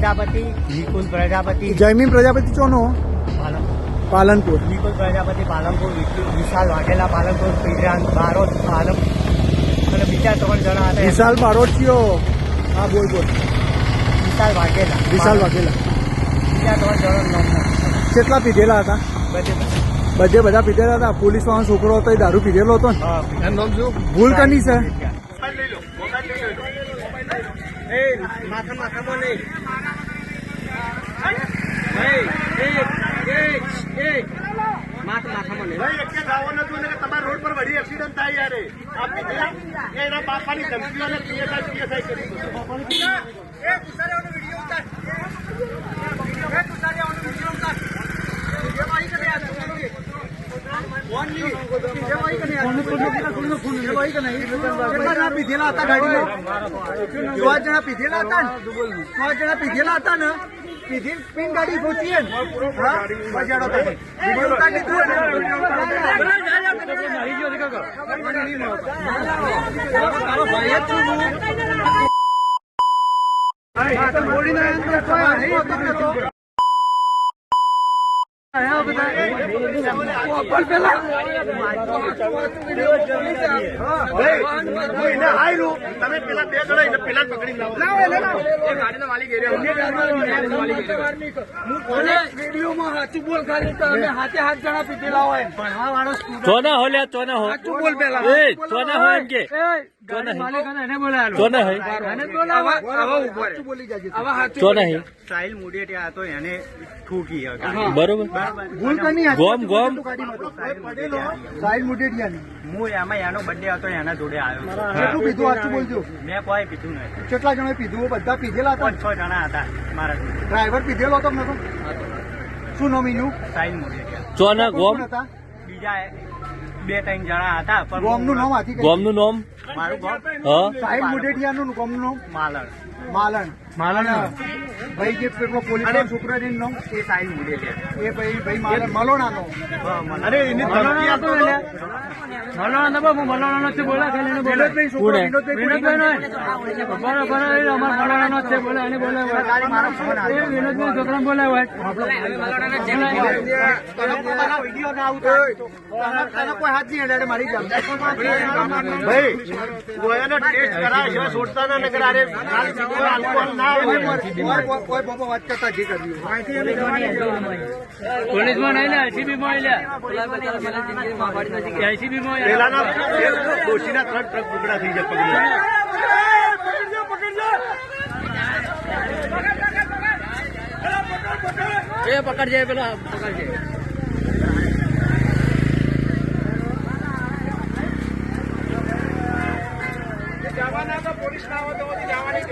પ્રજાપતિ નિકુલ પ્રજાપતિ જયમીન પ્રજાપતિ ચોનો પાલનપુર નિકુલ પ્રજાપતિ પાલનપુર વિશાલ વાઘેલા પાલનપુર પીરાન બારોટ પાલન અને બીજા 3 જણા હતા. વિશાલ બારોટિયો. હા બોલ બોલ. વિશાલ વાઘેલા બીજા 3 જણા નામ કેટલા પીધેલા હતા? બધે બધા પીધેલા હતા. પોલીસ વાળો છોકરો હતો એ દારૂ પીધેલો હતો ને. ભૂલ કની છે? તમારા રોડ પર વડી એક્સિડન્ટ થાય યાર. એના બાપાની ધમકીઓ ને પીએસઆઈ પીધેલા હતા ગાડીમાં 5 જણા પીધેલા હતા ને 5 જણા પીધેલા હતા ને પીધી પિન ગાડી પહોંચીએ ને બજાડો તમે પેલા 2 જણા એને પેલા પકડી લાવો. ગાડીનો માલિક વિડીયોમાં સાચું બોલ. ખાલી તમે હાથે 7 જણા પીધેલા હોય ભણવા વાળો ચોના હો લ્યા ચોના હો સાચું બોલ પેલા. ચોના હો એમ કે ચોના હે સાહિલ મુડેટિયા હતો એને ઠૂકી બરોબર. ભૂલ કની ગોમ ગોમ સાહિલ મુડેટિયાની. હું એમાં એનો બર્થડે હતો એના જોડે આવ્યો. કેટલું પીધું સાચું બોલજો. મેં કોઈ પીધું નથી. કેટલા જણા પીધું? બધા પીધેલા હતા. 5-6 જણા હતા મારા જોડે. ડ્રાઈવર પીધેલો હતો નતો? શું નામ એનું? સાહિલ મુડેટિયા. ચોના ગોમ હતા બીજા 2-3 જણા હતા પણ ગોમનું નામ હાથી ગોમનું નામ મારું ગામ હા સાહિલ મુડેટિયાનું ગોમનું નામ માલણ. માલણ. ભાઈ જે પેલો પોલીસ છોકરાનું નામ એ સાહિલ મુડેટિયા. એ ભાઈ માલણ મલોણાનો. અરે એની ધમકી આપતો હતો. વિનોદભાઈ છોકરો વિનોદભાઈ મારો ફોન આવ્યો. વિડીયો ના આવતો કોઈ હાથ નહીં અડાડે મારી જામ. ભાઈ ગોયાનો ટેસ્ટ કરાય છે છોડતા ના નગર. અરે આલ્કોહોલ ના આવે. કોઈ બાબા વાત કરતા જે કર્યું પોલીસમાં નહીં ને એલસીબી માં એલસીબી માં પેલાના દોષીના 3 ટ્રક ટુકડા થઈ જાય પગલા. પકડજે પેલા પકડજે. જવાના તો પોલીસ ના હોય તો જવાની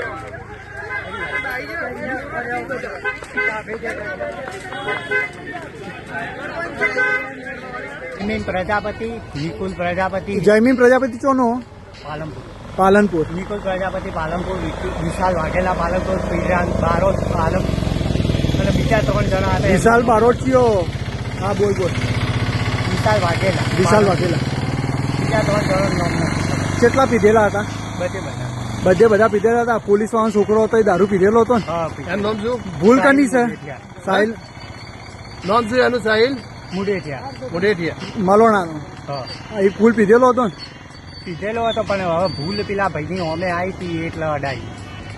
જયમીન પ્રજાપતિ નિકુલ પ્રજાપતિ જયમીન પ્રજાપતિ ચોનો પાલનપુર પાલનપુર નિકુલ પ્રજાપતિ પાલનપુર વિશાલ વાઘેલા પાલનપુર પીરાન બારોટ પાલન અને બીજા 3 જણા હતા. વિશાલ બારોટિયો. હા બોલ બોલ. વિશાલ વાઘેલા બીજા 3 જણા નામ કેટલા પીધેલા હતા? બધે બધા પીધેલા હતા. પોલીસ વાળો છોકરો હતો એ દારૂ પીધેલો હતો ને. એનું નામ શું? ભૂલ કની છે? સાહિલ નામ શું એનું? સાહિલ મુડેટિયા. મલોણાનો. એ ફૂલ પીધેલો હતો ને. પીધેલો હતો પણ હવે ભૂલ પેલા ભાઈની હોમે આવી હતી એટલે અડાઈ.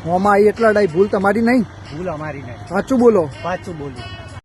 હોમાં આવી એટલા ડાઈ. ભૂલ તમારી નહીં? ભૂલ અમારી નહીં. સાચું બોલો. પાછું બોલું